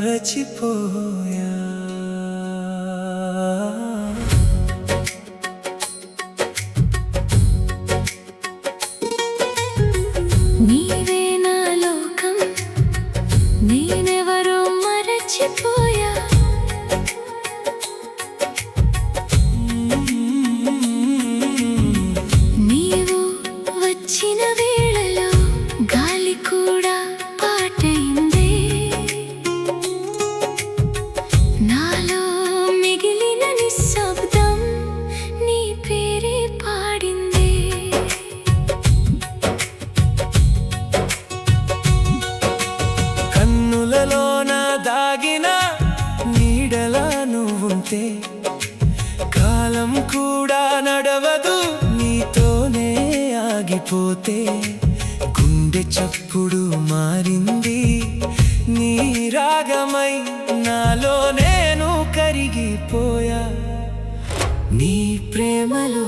మరచిపోయా. నీవే నా లోకం, నేనెవరో మరచిపోయా. నీవు వచ్చిన వేళలో గాలి కూడా పాటైందే. నాలో మిగిలిన నిశ్శబ్దం నీ పేరే పాడిందే. కన్నులలోన దాగిన నీడలా నువ్వుంటే కాలం కూడా నడవదు నీతోనే ఆగిపోతే. గుండె చప్పుడు మారింది నీ రాగమై, నాలో నేను కరిగిపోయా నీ ప్రేమలో.